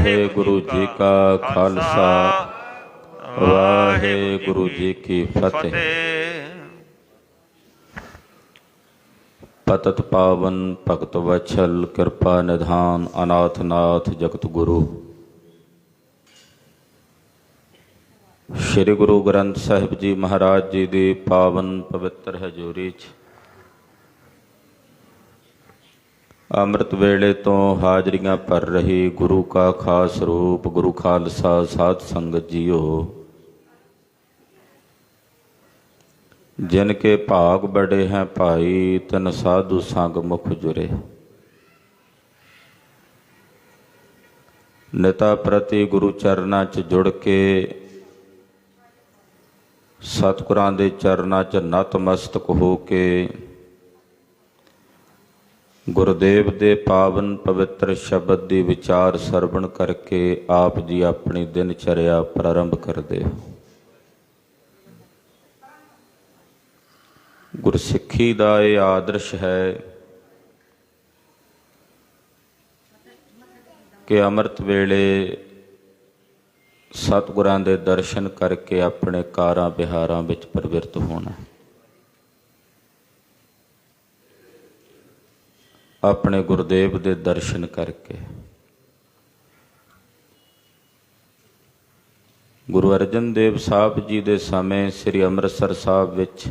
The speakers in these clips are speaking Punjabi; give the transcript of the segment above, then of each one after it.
वाहेगुरु जी का खालसा वाहेगुरु जी की फतेह। पतत पावन भगत वत्सल कृपा निधान अनाथ नाथ जगत गुरु श्री गुरु ग्रंथ साहिब जी महाराज जी की पावन पवित्र हजूरी च अमृत वेले तो हाजरियां भर रही गुरु का खास रूप गुरु खालसा साध संगत जीओ, जिनके भाग बड़े हैं भाई तन साधु संग मुख जुरे। निता प्रति गुरु चरना च जुड़ के सतगुरां दे चरना च नतमस्तक हो के गुरुदेव दे पावन पवित्र शब्द दी विचार सरवण करके आप जी अपनी दिनचर्या प्रारंभ करते हो। गुरसिੱਖੀ ਦਾ ਇਹ आदर्श है कि अमृत वेले सतगुरां दे दर्शन करके अपने कारां बिहारां विच प्रवृत्त होना, अपने गुरुदेव दे दर्शन करके। गुरु अर्जन देव साहब जी दे समय श्री अमृतसर साहब विच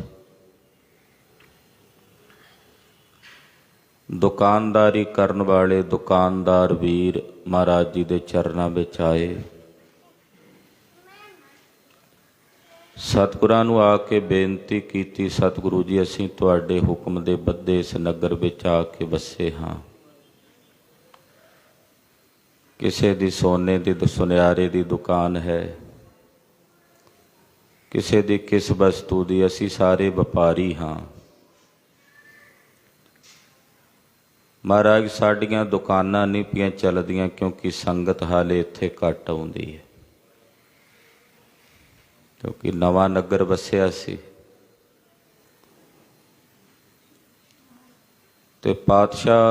दुकानदारी करन वाले दुकानदार वीर महाराज जी दे चरनां विच आए। सतगुरां नूं आके बेनती कीती, सतगुरु जी असीं तुहाडे हुक्म दे बद्दे इस नगर विच आके वसे हाँ। किसे दी सोने दी सुनियारे दी दुकान है, किसे दी किस वस्तु दी, असीं सारे व्यापारी हाँ। महाराज साडियां दुकानां नहीं पियां चलदियां क्योंकि संगत हाले इत्थे घट आउंदी है, क्योंकि नवा नगर वसिया सी ते पातशाह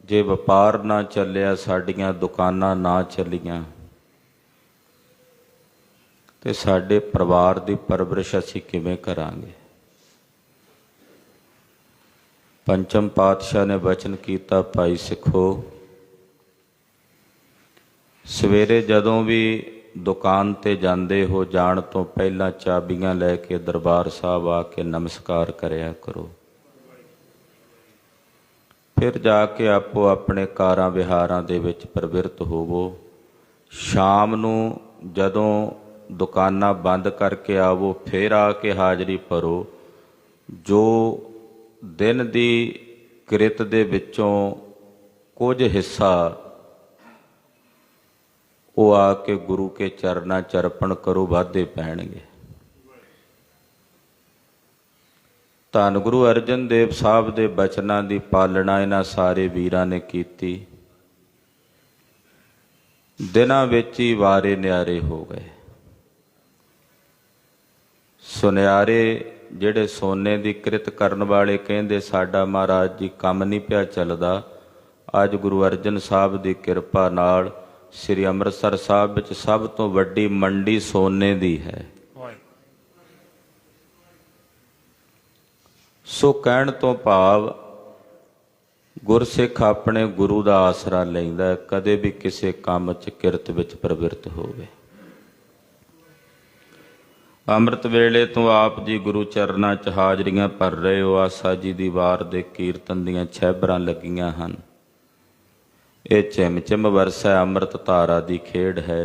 जे व्यापार ना चलिया, साडियां दुकानां ना चलियां ते साडे परिवार दी परवरिश असीं किवें करांगे। पंचम पातशाह ने वचन कीता, भाई सिखो सवेरे जदों भी दुकान ते जांदे हो जाण तो पहला चाबियां लैके दरबार साहब आके नमस्कार करया करो, फिर जाके आपो अपने कारां विहारां दे विच प्रवृत्त होवो। शाम नूं जदों दुकानां बंद करके आवो फिर आके हाजरी भरो। जो दिन दी किरत दे विचों कुछ हिस्सा वो आके गुरु के चरना चरपण करो, वाधे पैणगे। धन गुरु अर्जन देव साहब दे बचनां दी पालना इन्हां सारे वीरां ने कीती। दिनां विच ही वारे न्यारे हो गए। सुनियारे जिहड़े सोने दी किरत करन वाले कहंदे साडा महाराज जी काम नहीं पिया चलदा। अज गुरु अर्जन साहब दी किरपा नाल श्री अमृतसर साहब विच सब तो वड्डी मंडी सोने दी है। सो कहण तो भाव गुरसिख अपने गुरु का आसरा लैंदा, कदे भी किसी काम च किरत विच प्रवृत्त होवे। अमृत वेले तो आप जी गुरु चरना च हाजरियां भर रहे हो। आसा जी दी वार दे कीर्तन दियां छैबरां लगियां हन। ये झिम झिम वरसै अमृत धारा दी खेड़ है।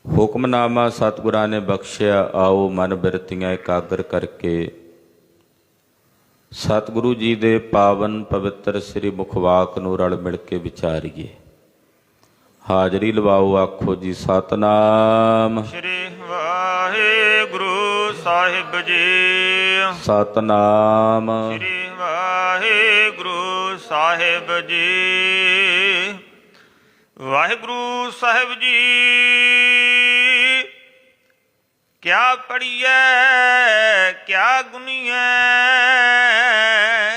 हुक्मनामा सतगुरां ने बख्शिया, आओ मन बिरतियां एकाग्र करके सतगुरु जी दे पावन पवित्र श्री मुखवाक नूं रल मिल के विचारीए। हाजरी लवाओ, आखो जी सतनाम श्री वाहेगुरु साहिब जी। सतनाम श्री वाहेगुरु साहिब जी। वाहेगुरु साहिब जी क्या पढ़िए क्या गुनीए।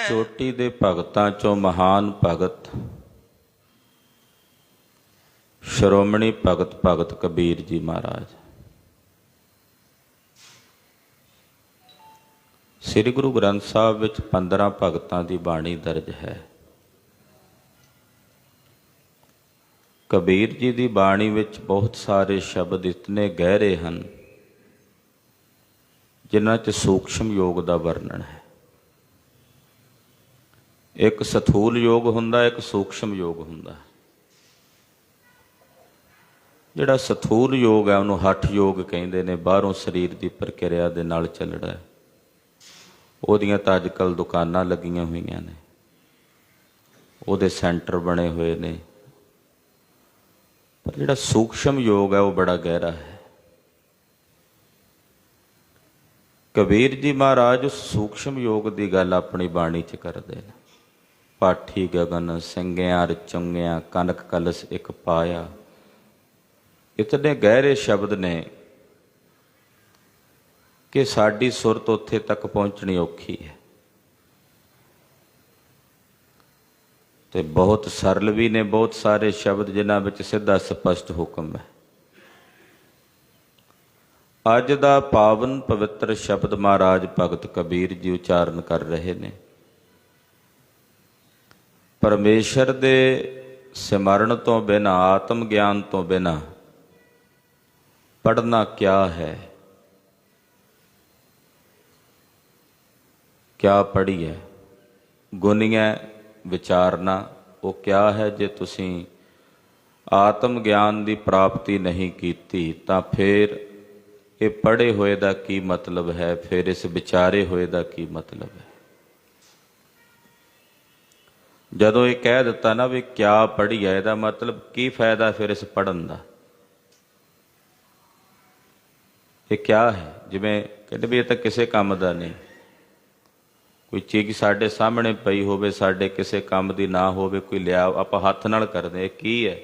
चोटी दे भगतां चों महान भगत ਸ਼੍ਰੋਮਣੀ ਭਗਤ ਭਗਤ ਕਬੀਰ ਜੀ ਮਹਾਰਾਜ। ਸ੍ਰੀ ਗੁਰੂ ਗ੍ਰੰਥ ਸਾਹਿਬ ਵਿੱਚ 15 ਭਗਤਾਂ ਦੀ ਬਾਣੀ ਦਰਜ ਹੈ। ਕਬੀਰ ਜੀ ਦੀ ਬਾਣੀ ਵਿੱਚ ਬਹੁਤ ਸਾਰੇ ਸ਼ਬਦ ਇਤਨੇ ਗਹਿਰੇ ਹਨ ਜਿਨ੍ਹਾਂ 'ਚ ਸੂਖਸ਼ਮ ਯੋਗ ਦਾ ਵਰਣਨ ਹੈ। ਇੱਕ ਸਥੂਲ ਯੋਗ ਹੁੰਦਾ, ਇੱਕ ਸੂਖਸ਼ਮ ਯੋਗ ਹੁੰਦਾ। ਜਿਹੜਾ ਸਥੂਲ ਯੋਗ ਹੈ ਉਹਨੂੰ ਹਠ ਯੋਗ ਕਹਿੰਦੇ ਨੇ, ਬਾਹਰੋਂ ਸਰੀਰ ਦੀ ਪ੍ਰਕਿਰਿਆ ਦੇ ਨਾਲ ਚੱਲਣਾ। ਉਹਦੀਆਂ ਤਾਂ ਅੱਜ ਕੱਲ੍ਹ ਦੁਕਾਨਾਂ ਲੱਗੀਆਂ ਹੋਈਆਂ ਨੇ, ਉਹਦੇ ਸੈਂਟਰ ਬਣੇ ਹੋਏ ਨੇ। ਪਰ ਜਿਹੜਾ ਸੂਖਸ਼ਮ ਯੋਗ ਹੈ ਉਹ ਬੜਾ ਗਹਿਰਾ ਹੈ। ਕਬੀਰ ਜੀ ਮਹਾਰਾਜ ਉਸ ਸੂਖਸ਼ਮ ਯੋਗ ਦੀ ਗੱਲ ਆਪਣੀ ਬਾਣੀ 'ਚ ਕਰਦੇ ਨੇ। ਪਾਠੀ ਗਗਨ ਸਿੰਘਿਆਂ ਰਚੁੰਗਿਆਂ ਕਨਕ ਕਲਸ ਇੱਕ ਪਾਇਆ। ਇਤਨੇ ਗਹਿਰੇ ਸ਼ਬਦ ਨੇ ਕਿ ਸਾਡੀ ਸੁਰਤ ਉੱਥੇ ਤੱਕ ਪਹੁੰਚਣੀ ਔਖੀ ਹੈ, ਤੇ ਬਹੁਤ ਸਰਲ ਵੀ ਨੇ ਬਹੁਤ ਸਾਰੇ ਸ਼ਬਦ ਜਿਨ੍ਹਾਂ ਵਿੱਚ ਸਿੱਧਾ ਸਪਸ਼ਟ ਹੁਕਮ ਹੈ। ਅੱਜ ਦਾ ਪਾਵਨ ਪਵਿੱਤਰ ਸ਼ਬਦ ਮਹਾਰਾਜ ਭਗਤ ਕਬੀਰ ਜੀ ਉਚਾਰਨ ਕਰ ਰਹੇ ਨੇ। ਪਰਮੇਸ਼ਰ ਦੇ ਸਿਮਰਨ ਤੋਂ ਬਿਨਾਂ, ਆਤਮ ਗਿਆਨ ਤੋਂ ਬਿਨਾਂ ਪੜ੍ਹਨਾ ਕਿਆ ਹੈ, ਕਿਆ ਪੜ੍ਹੀਏ। ਗੁਣੀਐ ਵਿਚਾਰਨਾ ਉਹ ਕਿਆ ਹੈ। ਜੇ ਤੁਸੀਂ ਆਤਮ ਗਿਆਨ ਦੀ ਪ੍ਰਾਪਤੀ ਨਹੀਂ ਕੀਤੀ ਤਾਂ ਫਿਰ ਇਹ ਪੜ੍ਹੇ ਹੋਏ ਦਾ ਕੀ ਮਤਲਬ ਹੈ, ਫਿਰ ਇਸ ਵਿਚਾਰੇ ਹੋਏ ਦਾ ਕੀ ਮਤਲਬ ਹੈ। ਜਦੋਂ ਇਹ ਕਹਿ ਦਿੱਤਾ ਨਾ ਵੀ ਕਿਆ ਪੜ੍ਹੀਏ, ਇਹਦਾ ਮਤਲਬ ਕੀ ਫਾਇਦਾ ਫਿਰ ਇਸ ਪੜ੍ਹਨ ਦਾ। ਇਹ ਕਿਆ ਹੈ, ਜਿਵੇਂ ਕਹਿੰਦੇ ਵੀ ਇਹ ਤਾਂ ਕਿਸੇ ਕੰਮ ਦਾ ਨਹੀਂ। ਕੋਈ ਚੀਜ਼ ਸਾਡੇ ਸਾਹਮਣੇ ਪਈ ਹੋਵੇ, ਸਾਡੇ ਕਿਸੇ ਕੰਮ ਦੀ ਨਾ ਹੋਵੇ, ਕੋਈ ਲਿਆ ਆਪਾਂ ਹੱਥ ਨਾਲ ਕਰਦੇ, ਇਹ ਕੀ ਹੈ,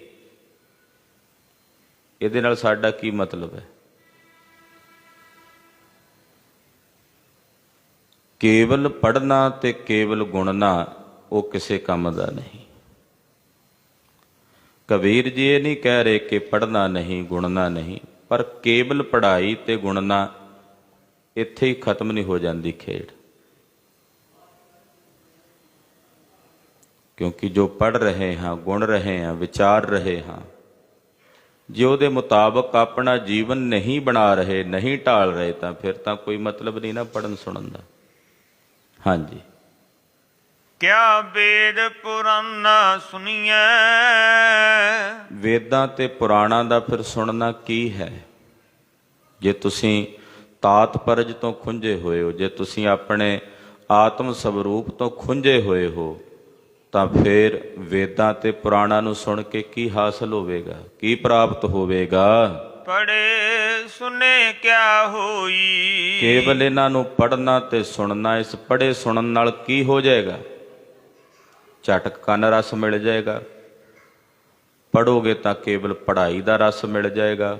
ਇਹਦੇ ਨਾਲ ਸਾਡਾ ਕੀ ਮਤਲਬ ਹੈ। ਕੇਵਲ ਪੜ੍ਹਨਾ ਤੇ ਕੇਵਲ ਗੁਣਨਾ ਉਹ ਕਿਸੇ ਕੰਮ ਦਾ ਨਹੀਂ। ਕਬੀਰ ਜੀ ਇਹ ਨਹੀਂ ਕਹਿ ਰਹੇ ਕਿ ਪੜ੍ਹਨਾ ਨਹੀਂ ਗੁਣਨਾ ਨਹੀਂ, ਪਰ ਕੇਵਲ ਪੜ੍ਹਾਈ ਤੇ ਗੁਣਨਾ ਇੱਥੇ ਹੀ ਖਤਮ ਨਹੀਂ ਹੋ ਜਾਂਦੀ ਖੇਡ। ਕਿਉਂਕਿ ਜੋ ਪੜ੍ਹ ਰਹੇ ਹਾਂ, ਗੁਣ ਰਹੇ ਹਾਂ, ਵਿਚਾਰ ਰਹੇ ਹਾਂ, ਜੇ ਉਹਦੇ ਮੁਤਾਬਕ ਆਪਣਾ ਜੀਵਨ ਨਹੀਂ ਬਣਾ ਰਹੇ, ਨਹੀਂ ਢਾਲ ਰਹੇ, ਤਾਂ ਫਿਰ ਤਾਂ ਕੋਈ ਮਤਲਬ ਨਹੀਂ ਨਾ ਪੜ੍ਹਨ ਸੁਣਨ ਦਾ। ਹਾਂਜੀ। ਕਿਆ ਵੇਦ ਪੁਰਾਨਾ ਸੁਣੀਐ। ਵੇਦਾਂ ਤੇ ਪੁਰਾਣਾਂ ਦਾ ਫਿਰ ਸੁਣਨਾ ਕੀ ਹੈ। ਜੇ ਤੁਸੀਂ ਤਾਤਪਰਜ ਤੋਂ ਖੁੰਝੇ ਹੋਏ ਹੋ, ਜੇ ਤੁਸੀਂ ਆਪਣੇ ਆਤਮ ਸਵਰੂਪ ਤੋਂ ਖੁੰਝੇ ਹੋਏ ਹੋ, ਤਾਂ ਫਿਰ ਵੇਦਾਂ ਤੇ ਪੁਰਾਣਾਂ ਨੂੰ ਸੁਣ ਕੇ ਕੀ ਹਾਸਲ ਹੋਵੇਗਾ, ਕੀ ਪ੍ਰਾਪਤ ਹੋਵੇਗਾ। ਪੜ੍ਹੇ ਸੁਨੇ ਕਿਆ ਹੋਈ। ਕੇਵਲ ਇਹਨਾਂ ਨੂੰ ਪੜ੍ਹਨਾ ਤੇ ਸੁਣਨਾ, ਇਸ ਪੜ੍ਹੇ ਸੁਣਨ ਨਾਲ ਕੀ ਹੋ ਜਾਏਗਾ। ਝਟਕ ਕੰਨ ਰਸ ਮਿਲ ਜਾਏਗਾ। ਪੜ੍ਹੋਗੇ ਤਾਂ ਕੇਵਲ ਪੜ੍ਹਾਈ ਦਾ ਰਸ ਮਿਲ ਜਾਏਗਾ।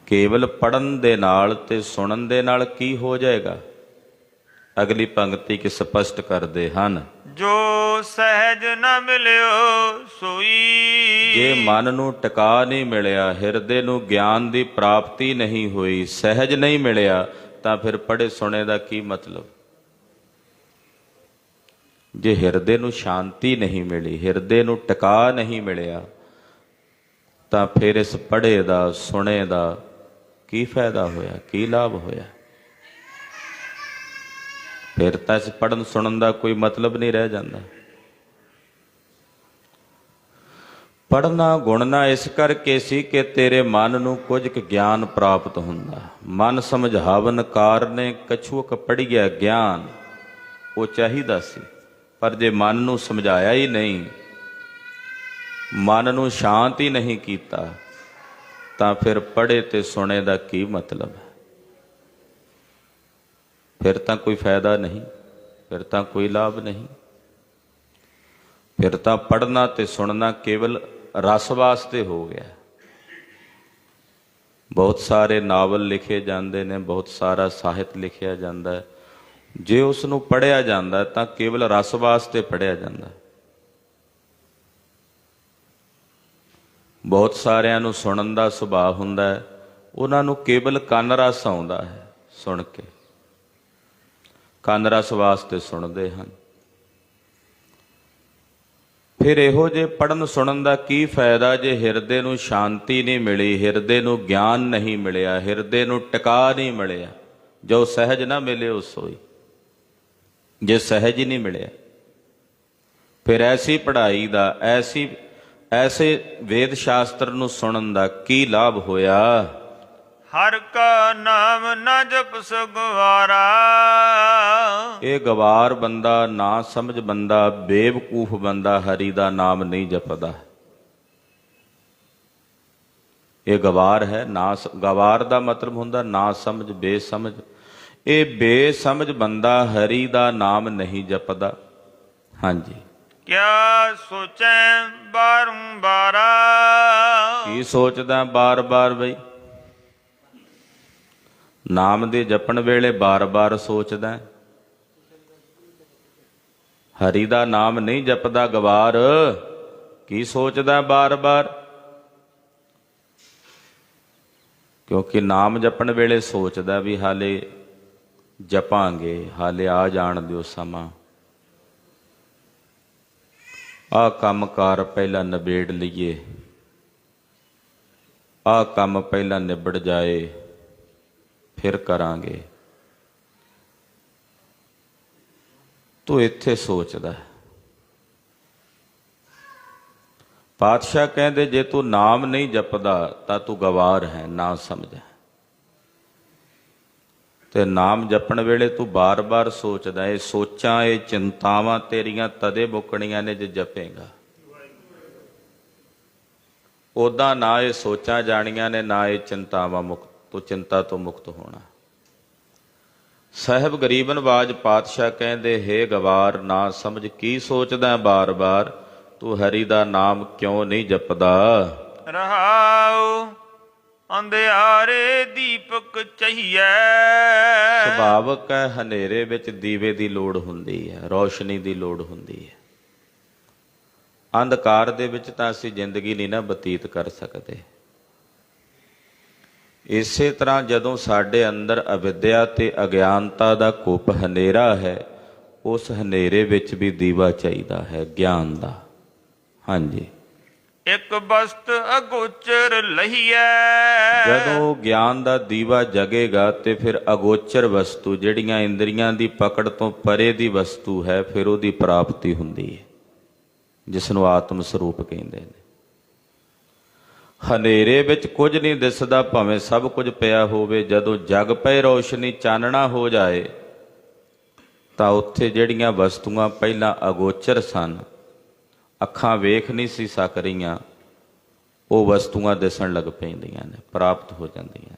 ਕੇਵਲ ਪੜ੍ਹਨ ਦੇ ਨਾਲ ਤੇ ਸੁਣਨ ਦੇ ਨਾਲ ਕੀ ਹੋ ਜਾਏਗਾ। ਅਗਲੀ ਪੰਕਤੀ ਕਿ ਸਪਸ਼ਟ ਕਰਦੇ ਹਨ, ਜੋ ਸਹਿਜ ਨਾ ਮਿਲਿਓ ਸੋਈ। ਜੇ ਮਨ ਨੂੰ ਟਿਕਾ ਨਹੀਂ ਮਿਲਿਆ, ਹਿਰਦੇ ਨੂੰ ਗਿਆਨ ਦੀ ਪ੍ਰਾਪਤੀ ਨਹੀਂ ਹੋਈ, ਸਹਿਜ ਨਹੀਂ ਮਿਲਿਆ, ਤਾਂ ਫਿਰ ਪੜ੍ਹੇ ਸੁਣੇ ਦਾ ਕੀ ਮਤਲਬ। ਜੇ ਹਿਰਦੇ ਨੂੰ ਸ਼ਾਂਤੀ ਨਹੀਂ ਮਿਲੀ, ਹਿਰਦੇ ਨੂੰ ਟਿਕਾ ਨਹੀਂ ਮਿਲਿਆ, ਤਾਂ ਫਿਰ ਇਸ ਪੜ੍ਹੇ ਦਾ ਸੁਣੇ ਦਾ ਕੀ ਫਾਇਦਾ ਹੋਇਆ, ਕੀ ਲਾਭ ਹੋਇਆ। ਫਿਰ ਤਾਂ ਇਸ ਪੜ੍ਹਨ ਸੁਣਨ ਦਾ ਕੋਈ ਮਤਲਬ ਨਹੀਂ ਰਹਿ ਜਾਂਦਾ। ਪੜ੍ਹਨਾ ਗੁਣਨਾ ਇਸ ਕਰਕੇ ਸੀ ਕਿ ਤੇਰੇ ਮਨ ਨੂੰ ਕੁਝ ਕੁ ਗਿਆਨ ਪ੍ਰਾਪਤ ਹੁੰਦਾ। ਮਨ ਸਮਝਾਵਨ ਕਾਰਨੇ ਕਛੂਕ ਪੜ੍ਹੀਐ ਗਿਆਨ, ਉਹ ਚਾਹੀਦਾ ਸੀ। ਪਰ ਜੇ ਮਨ ਨੂੰ ਸਮਝਾਇਆ ਹੀ ਨਹੀਂ, ਮਨ ਨੂੰ ਸ਼ਾਂਤ ਹੀ ਨਹੀਂ ਕੀਤਾ, ਤਾਂ ਫਿਰ ਪੜ੍ਹੇ ਤੇ ਸੁਣੇ ਦਾ ਕੀ ਮਤਲਬ ਹੈ। ਫਿਰ ਤਾਂ ਕੋਈ ਫਾਇਦਾ ਨਹੀਂ, ਫਿਰ ਤਾਂ ਕੋਈ ਲਾਭ ਨਹੀਂ। ਫਿਰ ਤਾਂ ਪੜ੍ਹਨਾ ਤੇ ਸੁਣਨਾ ਕੇਵਲ ਰਸ ਵਾਸਤੇ ਹੋ ਗਿਆ। ਬਹੁਤ ਸਾਰੇ ਨਾਵਲ ਲਿਖੇ ਜਾਂਦੇ ਨੇ, ਬਹੁਤ ਸਾਰਾ ਸਾਹਿਤ ਲਿਖਿਆ ਜਾਂਦਾ ਹੈ। ਜੇ ਉਸ ਨੂੰ ਪੜ੍ਹਿਆ ਜਾਂਦਾ ਤਾਂ ਕੇਵਲ ਰਸ ਵਾਸਤੇ ਪੜ੍ਹਿਆ ਜਾਂਦਾ। ਬਹੁਤ ਸਾਰਿਆਂ ਨੂੰ ਸੁਣਨ ਦਾ ਸੁਭਾਅ ਹੁੰਦਾ ਹੈ, ਉਹਨਾਂ ਨੂੰ ਕੇਵਲ ਕੰਨ ਰਸ ਆਉਂਦਾ ਹੈ ਸੁਣ ਕੇ, ਕੰਨ ਰਸ ਵਾਸਤੇ ਸੁਣਦੇ ਹਨ। ਫਿਰ ਇਹੋ ਜਿਹੇ ਪੜ੍ਹਨ ਸੁਣਨ ਦਾ ਕੀ ਫਾਇਦਾ ਜੇ ਹਿਰਦੇ ਨੂੰ ਸ਼ਾਂਤੀ ਨਹੀਂ ਮਿਲੀ, ਹਿਰਦੇ ਨੂੰ ਗਿਆਨ ਨਹੀਂ ਮਿਲਿਆ, ਹਿਰਦੇ ਨੂੰ ਟਿਕਾ ਨਹੀਂ ਮਿਲਿਆ। ਜੋ ਸਹਿਜ ਨਾ ਮਿਲੇ ਉਹ ਸੋਈ, ਜੇ ਸਹਿਜ ਹੀ ਨਹੀਂ ਮਿਲਿਆ ਫਿਰ ਐਸੀ ਪੜ੍ਹਾਈ ਦਾ, ਐਸੇ ਵੇਦ ਸ਼ਾਸਤਰ ਨੂੰ ਸੁਣਨ ਦਾ ਕੀ ਲਾਭ ਹੋਇਆ। ਹਰ ਕਾ ਨਾਮ ਨਾ ਜਪਸ ਗਵਾਰਾ। ਇਹ ਗਵਾਰ ਬੰਦਾ, ਨਾ ਸਮਝ ਬੰਦਾ, ਬੇਵਕੂਫ ਬੰਦਾ ਹਰੀ ਦਾ ਨਾਮ ਨਹੀਂ ਜਪਦਾ। ਇਹ ਗਵਾਰ ਹੈ। ਨਾ ਗਵਾਰ ਦਾ ਮਤਲਬ ਹੁੰਦਾ ਨਾ ਸਮਝ, ਬੇਸਮਝ। ਇਹ ਬੇਸਮਝ ਬੰਦਾ ਹਰੀ ਦਾ ਨਾਮ ਨਹੀਂ ਜਪਦਾ। ਹਾਂਜੀ, ਕਿਆ ਸੋਚੈ ਬਾਰੰਬਾਰਾ। ਕੀ ਸੋਚਦਾ ਬਾਰ-ਬਾਰ ਬਈ? ਨਾਮ ਦੇ ਜਪਣ ਵੇਲੇ ਬਾਰ-ਬਾਰ ਸੋਚਦਾ। ਹਰੀ ਦਾ ਨਾਮ ਨਹੀਂ ਜਪਦਾ ਗਵਾਰ, ਕੀ ਸੋਚਦਾ ਬਾਰ-ਬਾਰ? ਕਿਉਂਕਿ ਨਾਮ ਜਪਣ ਵੇਲੇ ਸੋਚਦਾ ਵੀ ਹਾਲੇ ਜਪਾਂਗੇ, ਹਾਲੇ ਆ ਜਾਣ ਦਿਓ ਸਮਾਂ, ਆਹ ਕੰਮ ਕਾਰ ਪਹਿਲਾਂ ਨਿਬੇੜ ਲਈਏ, ਆਹ ਕੰਮ ਪਹਿਲਾਂ ਨਿਬੜ ਜਾਏ ਫਿਰ ਕਰਾਂਗੇ। ਤੂੰ ਇੱਥੇ ਸੋਚਦਾ। ਪਾਤਸ਼ਾਹ ਕਹਿੰਦੇ ਜੇ ਤੂੰ ਨਾਮ ਨਹੀਂ ਜਪਦਾ ਤਾਂ ਤੂੰ ਗਵਾਰ ਹੈ, ਨਾ ਸਮਝ। ਤੇ ਨਾਮ ਜਪਣ ਵੇਲੇ ਤੂੰ ਬਾਰ-ਬਾਰ ਸੋਚਦਾ। ਇਹ ਸੋਚਾਂ, ਇਹ ਚਿੰਤਾਵਾਂ ਤੇਰੀਆਂ ਤਦੇ ਮੁੱਕਣੀਆਂ ਨੇ ਜੇ ਜਪੇਗਾ। ਉਦਾਂ ਨਾ ਇਹ ਸੋਚਾਂ ਜਾਣੀਆਂ ਨੇ, ਨਾ ਇਹ ਚਿੰਤਾਵਾਂ ਤੂੰ ਚਿੰਤਾ ਤੋਂ ਮੁਕਤ ਹੋਣਾ। ਸਾਹਿਬ ਗਰੀਬ ਨਵਾਜ ਪਾਤਸ਼ਾਹ ਕਹਿੰਦੇ, ਹੇ ਗਵਾਰ ਨਾ ਸਮਝ ਕੀ ਸੋਚਦਾ ਬਾਰ-ਬਾਰ, ਤੂੰ ਹਰੀ ਦਾ ਨਾਮ ਕਿਉਂ ਨਹੀਂ ਜਪਦਾ। ਰਹਾਉ ਅੰਧਿਆਰੇ ਦੀਪਕ ਚਾਹੀਐ। ਸੁਭਾਵਕ ਹੈ, ਹਨੇਰੇ ਵਿੱਚ ਦੀਵੇ ਦੀ ਲੋੜ ਹੁੰਦੀ ਹੈ, ਰੌਸ਼ਨੀ ਦੀ ਲੋੜ ਹੁੰਦੀ ਹੈ। ਅੰਧਕਾਰ ਦੇ ਵਿੱਚ ਤਾਂ ਅਸੀਂ ਜ਼ਿੰਦਗੀ ਨਹੀਂ ਨਾ ਬਤੀਤ ਕਰ ਸਕਦੇ। ਇਸੇ ਤਰ੍ਹਾਂ ਜਦੋਂ ਸਾਡੇ ਅੰਦਰ ਅਵਿਦਿਆ ਤੇ ਅਗਿਆਨਤਾ ਦਾ ਕੁੱਪ ਹਨੇਰਾ ਹੈ, ਉਸ ਹਨੇਰੇ ਵਿੱਚ ਵੀ ਦੀਵਾ ਚਾਹੀਦਾ ਹੈ ਗਿਆਨ ਦਾ। ਹਾਂਜੀ, ਇੱਕ ਬਸਤ ਅਗੋਚਰ ਲਹੀਐ। ਜਦੋਂ ਗਿਆਨ ਦਾ ਦੀਵਾ ਜਗੇਗਾ ਤੇ ਫਿਰ ਅਗੋਚਰ ਵਸਤੂ, ਜਿਹੜੀਆਂ ਇੰਦਰੀਆਂ ਦੀ ਪਕੜ ਤੋਂ ਪਰੇ ਦੀ ਵਸਤੂ ਹੈ, ਫਿਰ ਉਹਦੀ ਪ੍ਰਾਪਤੀ ਹੁੰਦੀ ਹੈ, ਜਿਸ ਨੂੰ ਆਤਮ ਸਰੂਪ ਕਹਿੰਦੇ ਨੇ। ਹਨੇਰੇ ਵਿੱਚ ਕੁਝ ਨਹੀਂ ਦਿਸਦਾ, ਭਾਵੇਂ ਸਭ ਕੁਝ ਪਿਆ ਹੋਵੇ। ਜਦੋਂ ਜਗ ਪਏ ਰੌਸ਼ਨੀ, ਚਾਨਣਾ ਹੋ ਜਾਏ, ਤਾਂ ਉੱਥੇ ਜਿਹੜੀਆਂ ਵਸਤੂਆਂ ਪਹਿਲਾਂ ਅਗੋਚਰ ਸਨ, ਅੱਖਾਂ ਵੇਖ ਨਹੀਂ ਸੀ ਸਕ ਰਹੀਆਂ, ਉਹ ਵਸਤੂਆਂ ਦਿਸਣ ਲੱਗ ਪੈਂਦੀਆਂ ਨੇ, ਪ੍ਰਾਪਤ ਹੋ ਜਾਂਦੀਆਂ ਨੇ।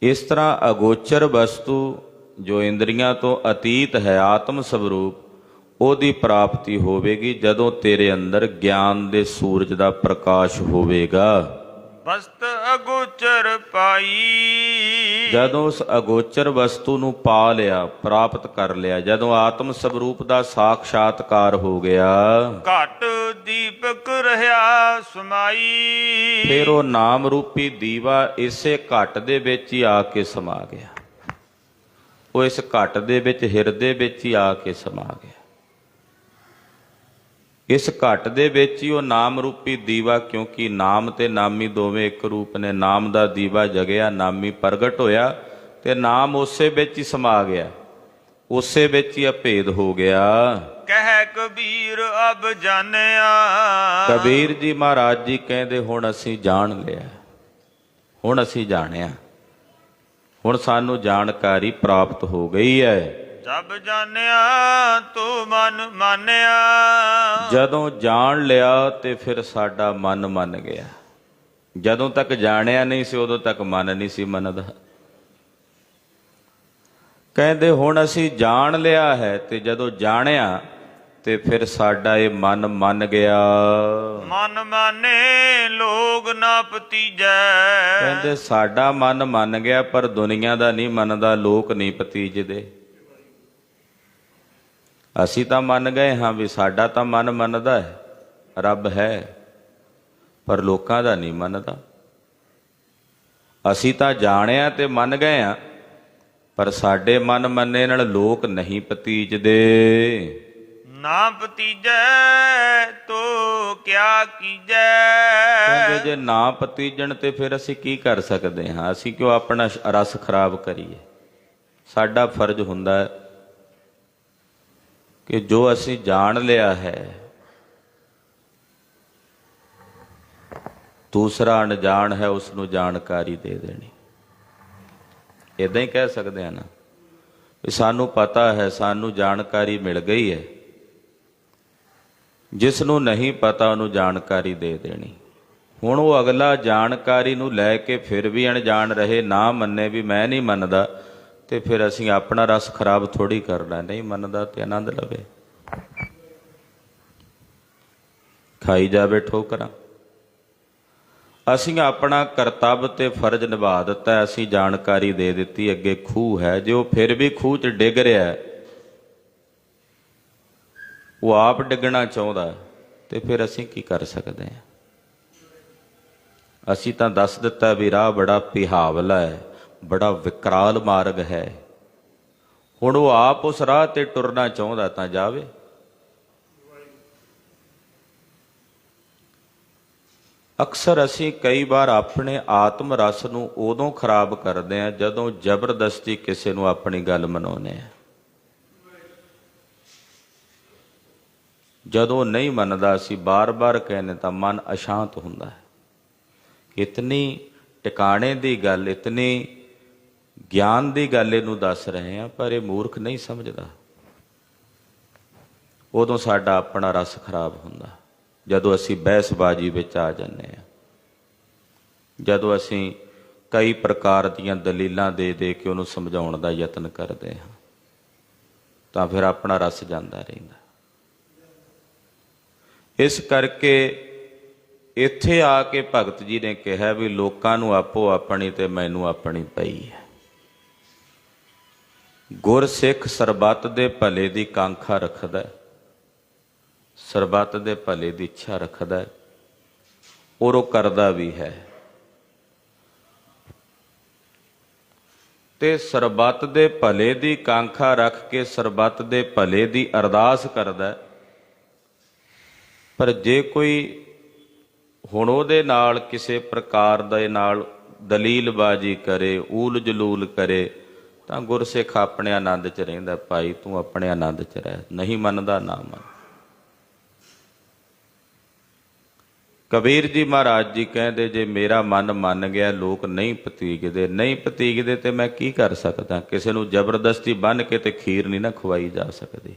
ਇਸ ਤਰ੍ਹਾਂ ਅਗੋਚਰ ਵਸਤੂ ਜੋ ਇੰਦਰੀਆਂ ਤੋਂ ਅਤੀਤ ਹੈ, ਆਤਮ ਸਵਰੂਪ, ਉਹਦੀ ਪ੍ਰਾਪਤੀ ਹੋਵੇਗੀ ਜਦੋਂ ਤੇਰੇ ਅੰਦਰ ਗਿਆਨ ਦੇ ਸੂਰਜ ਦਾ ਪ੍ਰਕਾਸ਼ ਹੋਵੇਗਾ। ਬਸਤ ਅਗੋਚਰ ਪਾਈ। ਜਦੋਂ ਉਸ ਅਗੋਚਰ ਵਸਤੂ ਨੂੰ ਪਾ ਲਿਆ, ਪ੍ਰਾਪਤ ਕਰ ਲਿਆ, ਜਦੋਂ ਆਤਮ ਸਵਰੂਪ ਦਾ ਸਾਖਸ਼ਾਤਕਾਰ ਹੋ ਗਿਆ, ਘਟ ਦੀਪਕ ਰਹਾ ਸਮਾਈ। ਫਿਰ ਉਹ ਨਾਮ ਰੂਪੀ ਦੀਵਾ ਇਸੇ ਘਟ ਦੇ ਵਿੱਚ ਹੀ ਆ ਕੇ ਸਮਾ ਗਿਆ। ਉਹ ਇਸ ਘਟ ਦੇ ਵਿੱਚ, ਹਿਰਦੇ ਵਿੱਚ ਹੀ ਆ ਕੇ ਸਮਾ ਗਿਆ। ਇਸ ਘਟ ਦੇ ਵਿੱਚ ਹੀ ਉਹ ਨਾਮ ਰੂਪੀ ਦੀਵਾ, ਕਿਉਂਕਿ ਨਾਮ ਤੇ ਨਾਮੀ ਦੋਵੇਂ ਇੱਕ ਰੂਪ ਨੇ। ਨਾਮ ਦਾ ਦੀਵਾ ਜਗਿਆ, ਨਾਮੀ ਪ੍ਰਗਟ ਹੋਇਆ, ਤੇ ਨਾਮ ਉਸੇ ਵਿੱਚ ਹੀ ਸਮਾ ਗਿਆ, ਉਸੇ ਵਿੱਚ ਹੀ ਅਭੇਦ ਹੋ ਗਿਆ। ਕਹਿ ਕਬੀਰ ਅਬ ਜਾਣਿਆ। ਕਬੀਰ ਜੀ ਮਹਾਰਾਜ ਜੀ ਕਹਿੰਦੇ, ਹੁਣ ਅਸੀਂ ਜਾਣ ਲਿਆ, ਹੁਣ ਅਸੀਂ ਜਾਣਿਆ, ਹੁਣ ਸਾਨੂੰ ਜਾਣਕਾਰੀ ਪ੍ਰਾਪਤ ਹੋ ਗਈ ਹੈ। ਜਬ ਜਾਣਿਆ ਤੂੰ ਮਨ ਮਾਨਿਆ। ਜਦੋਂ ਜਾਣ ਲਿਆ ਤੇ ਫਿਰ ਸਾਡਾ ਮਨ ਮੰਨ ਗਿਆ। ਜਦੋਂ ਤੱਕ ਜਾਣਿਆ ਨਹੀਂ ਸੀ, ਉਦੋਂ ਤੱਕ ਮਨ ਨਹੀਂ ਸੀ ਮੰਨਦਾ। ਕਹਿੰਦੇ ਹੁਣ ਅਸੀਂ ਜਾਣ ਲਿਆ ਹੈ, ਤੇ ਜਦੋਂ ਜਾਣਿਆ ਤੇ ਫਿਰ ਸਾਡਾ ਇਹ ਮਨ ਮੰਨ ਗਿਆ। ਮਨ ਮਾਨੇ ਲੋਗ ਨਾ ਪਤੀਜੈ। ਕਹਿੰਦੇ ਸਾਡਾ ਮਨ ਮੰਨ ਗਿਆ, ਪਰ ਦੁਨੀਆ ਦਾ ਨਹੀਂ ਮੰਨਦਾ, ਲੋਕ ਨਹੀਂ ਪਤੀਜਦੇ। ਅਸੀਂ ਤਾਂ ਮੰਨ ਗਏ ਹਾਂ ਵੀ ਸਾਡਾ ਤਾਂ ਮਨ ਮੰਨਦਾ ਹੈ, ਰੱਬ ਹੈ, ਪਰ ਲੋਕਾਂ ਦਾ ਨਹੀਂ ਮੰਨਦਾ। ਅਸੀਂ ਤਾਂ ਜਾਣਿਆ ਤੇ ਮੰਨ ਗਏ ਆ, ਪਰ ਸਾਡੇ ਮਨ ਮੰਨੇ ਨਾਲ ਲੋਕ ਨਹੀਂ ਪਤੀਜਦੇ। ਨਾ ਭਤੀਜੈ ਤੋ ਕਿਆ ਕੀਜੈ। ਕਹਿੰਦੇ ਜੇ ਨਾ ਪਤੀਜਣ ਤੇ ਫਿਰ ਅਸੀਂ ਕੀ ਕਰ ਸਕਦੇ ਹਾਂ? ਅਸੀਂ ਕਿਉਂ ਆਪਣਾ ਰਸ ਖਰਾਬ ਕਰੀਏ? ਸਾਡਾ ਫਰਜ਼ ਹੁੰਦਾ ਹੈ ਕਿ ਜੋ ਅਸੀਂ ਜਾਣ ਲਿਆ ਹੈ, ਦੂਸਰਾ ਅਣਜਾਣ ਹੈ, ਉਸ ਨੂੰ ਜਾਣਕਾਰੀ ਦੇ ਦੇਣੀ। ਇਦਾਂ ਹੀ ਕਹਿ ਸਕਦੇ ਹਾਂ ਨਾ ਵੀ ਸਾਨੂੰ ਪਤਾ ਹੈ, ਸਾਨੂੰ ਜਾਣਕਾਰੀ ਮਿਲ ਗਈ ਹੈ, ਜਿਸ ਨੂੰ ਨਹੀਂ ਪਤਾ ਉਹਨੂੰ ਜਾਣਕਾਰੀ ਦੇ ਦੇਣੀ। ਹੁਣ ਉਹ ਅਗਲਾ ਜਾਣਕਾਰੀ ਨੂੰ ਲੈ ਕੇ ਫਿਰ ਵੀ ਅਣਜਾਣ ਰਹੇ, ਨਾ ਮੰਨੇ ਵੀ ਮੈਂ ਨਹੀਂ ਮੰਨਦਾ, ਤੇ ਫਿਰ ਅਸੀਂ ਆਪਣਾ ਰਸ ਖਰਾਬ ਥੋੜ੍ਹੀ ਕਰਨਾ। ਨਹੀਂ ਮੰਨਦਾ ਤੇ ਆਨੰਦ ਲਵੇ, ਖਾਈ ਜਾਵੇ ਠੋਕਰਾਂ। ਅਸੀਂ ਆਪਣਾ ਕਰਤੱਵ ਤੇ ਫਰਜ਼ ਨਿਭਾ ਦਿੱਤਾ, ਅਸੀਂ ਜਾਣਕਾਰੀ ਦੇ ਦਿੱਤੀ ਅੱਗੇ ਖੂਹ ਹੈ। ਜੇ ਉਹ ਫਿਰ ਵੀ ਖੂਹ 'ਚ ਡਿੱਗ ਰਿਹਾ, ਉਹ ਆਪ ਡਿੱਗਣਾ ਚਾਹੁੰਦਾ, ਤੇ ਫਿਰ ਅਸੀਂ ਕੀ ਕਰ ਸਕਦੇ ਹਾਂ? ਅਸੀਂ ਤਾਂ ਦੱਸ ਦਿੱਤਾ ਵੀ ਰਾਹ ਬੜਾ ਪਿਹਾਵਲਾ ਹੈ, ਬੜਾ ਵਿਕਰਾਲ ਮਾਰਗ ਹੈ। ਹੁਣ ਉਹ ਆਪ ਉਸ ਰਾਹ ਤੇ ਟੁਰਨਾ ਚਾਹੁੰਦਾ ਤਾਂ ਜਾਵੇ। ਅਕਸਰ ਅਸੀਂ ਕਈ ਵਾਰ ਆਪਣੇ ਆਤਮ ਰਸ ਨੂੰ ਉਦੋਂ ਖਰਾਬ ਕਰਦੇ ਹਾਂ ਜਦੋਂ ਜ਼ਬਰਦਸਤੀ ਕਿਸੇ ਨੂੰ ਆਪਣੀ ਗੱਲ ਮਨਾਉਂਦੇ ਹਾਂ। ਜਦੋਂ ਨਹੀਂ ਮੰਨਦਾ, ਅਸੀਂ ਬਾਰ-ਬਾਰ ਕਹਿੰਦੇ ਤਾਂ ਮਨ ਅਸ਼ਾਂਤ ਹੁੰਦਾ ਹੈ। ਇਤਨੀ ਟਿਕਾਣੇ ਦੀ ਗੱਲ, ਇਤਨੀ ਗਿਆਨ ਦੀ ਗੱਲ ਇਹਨੂੰ ਦੱਸ ਰਹੇ ਹਾਂ, ਪਰ ਇਹ ਮੂਰਖ ਨਹੀਂ ਸਮਝਦਾ। ਉਦੋਂ ਸਾਡਾ ਆਪਣਾ ਰਸ ਖਰਾਬ ਹੁੰਦਾ, ਜਦੋਂ ਅਸੀਂ ਬਹਿਸਬਾਜ਼ੀ ਵਿੱਚ ਆ ਜਾਂਦੇ ਹਾਂ, ਜਦੋਂ ਅਸੀਂ ਕਈ ਪ੍ਰਕਾਰ ਦੀਆਂ ਦਲੀਲਾਂ ਦੇ ਦੇ ਕੇ ਉਹਨੂੰ ਸਮਝਾਉਣ ਦਾ ਯਤਨ ਕਰਦੇ ਹਾਂ, ਤਾਂ ਫਿਰ ਆਪਣਾ ਰਸ ਜਾਂਦਾ ਰਹਿੰਦਾ। ਇਸ ਕਰਕੇ ਇੱਥੇ ਆ ਕੇ ਭਗਤ ਜੀ ਨੇ ਕਿਹਾ ਵੀ ਲੋਕਾਂ ਨੂੰ ਆਪੋ ਆਪਣੀ ਤੇ ਮੈਨੂੰ ਆਪਣੀ ਪਈ ਹੈ। ਗੁਰਸਿੱਖ ਸਰਬੱਤ ਦੇ ਭਲੇ ਦੀ ਕਾਂਖਾ ਰੱਖਦਾ, ਸਰਬੱਤ ਦੇ ਭਲੇ ਦੀ ਇੱਛਾ ਰੱਖਦਾ, ਔਰ ਉਹ ਕਰਦਾ ਵੀ ਹੈ। ਤੇ ਸਰਬੱਤ ਦੇ ਭਲੇ ਦੀ ਕਾਂਖਾ ਰੱਖ ਕੇ ਸਰਬੱਤ ਦੇ ਭਲੇ ਦੀ ਅਰਦਾਸ ਕਰਦਾ। ਪਰ ਜੇ ਕੋਈ ਹੁਣ ਉਹਦੇ ਨਾਲ ਕਿਸੇ ਪ੍ਰਕਾਰ ਦੇ ਨਾਲ ਦਲੀਲਬਾਜ਼ੀ ਕਰੇ, ਊਲ ਜਲੂਲ ਕਰੇ, ਤਾਂ ਗੁਰਸਿੱਖ ਆਪਣੇ ਆਨੰਦ 'ਚ ਰਹਿੰਦਾ। ਭਾਈ ਤੂੰ ਆਪਣੇ ਆਨੰਦ 'ਚ ਰਹਿ, ਨਹੀਂ ਮੰਨਦਾ ਨਾ ਮੰਨ। ਕਬੀਰ ਜੀ ਮਹਾਰਾਜ ਜੀ ਕਹਿੰਦੇ ਜੇ ਮੇਰਾ ਮਨ ਮੰਨ ਗਿਆ, ਲੋਕ ਨਹੀਂ ਪਤੀਜਦੇ, ਨਹੀਂ ਪਤੀਜਦੇ ਤੇ ਮੈਂ ਕੀ ਕਰ ਸਕਦਾ? ਕਿਸੇ ਨੂੰ ਜ਼ਬਰਦਸਤੀ ਬੰਨ੍ਹ ਕੇ ਤੇ ਖੀਰ ਨਹੀਂ ਨਾ ਖਵਾਈ ਜਾ ਸਕਦੀ।